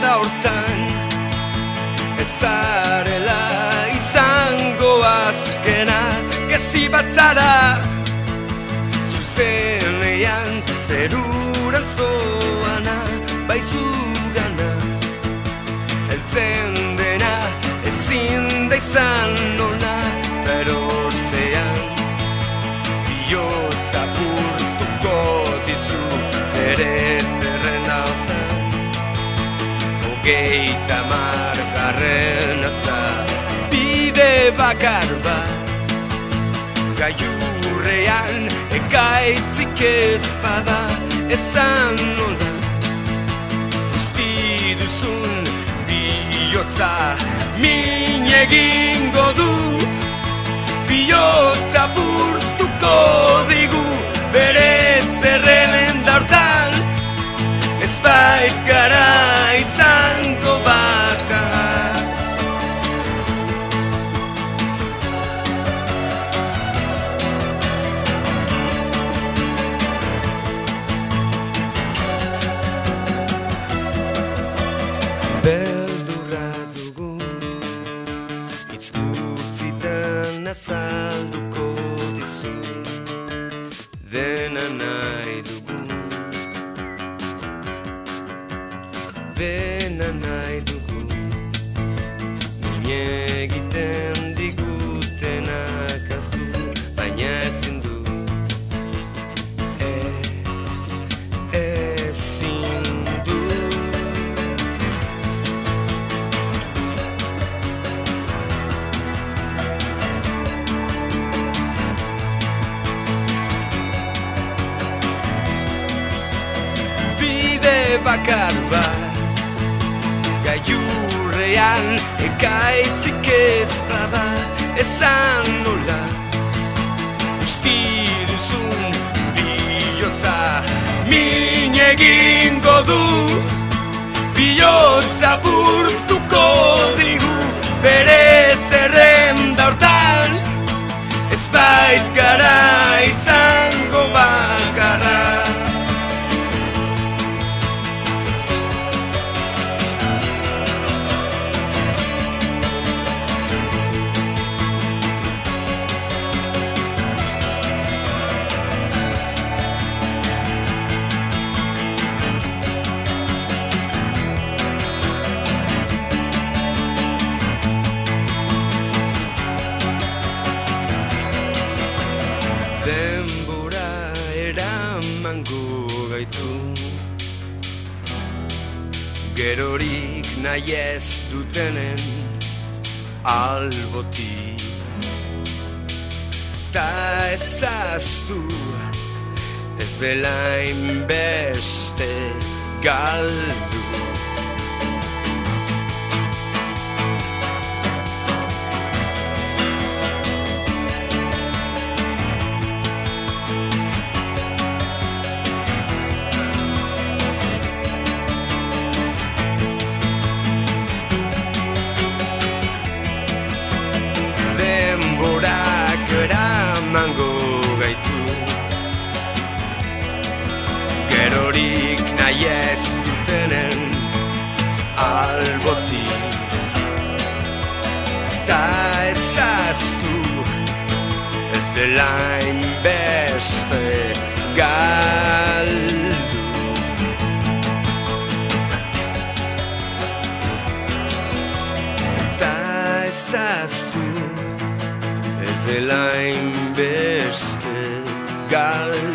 zerrenda hortan ez zarela izango azkena, gezi bat zara zuzenean zeruran zoana, bai zugana heltzen dena ezin da izan ona, erortzean bihotza apurtuko dizu ere zerrenda hortan. 30 za bide bakar bat, gailurrean ekaitzik ez bada, ezan nola guzti duzun bihotza min egingo du, bihotza apurtuko digu bere zerrenda hortan, ez bait gara izango bakar. Beldurra dugu hitz gutxitan azalduko dizu, dena nahi dugu, dena nahi dugu, min egiten digutenak aztu, baina ezin du, ezin du. Bide bakar bat, gailurrean ekaitzik ez bada, ezan nola guzti duzun bihotza min egingo du, bihotza apurtuko digu bere zerrenda hortan, ez bait gara izango bakarra. Denbora eramango gaitu, gerorik nahi ez dutenen albotik, ta ezaztu ez dela inbeste galdu. Denborak eramango gaitu, gerorik nahi ez dutenen albotik, ta ezaztu ez dela inbeste galdu. Ta ezaztu ez dela inbeste galdu.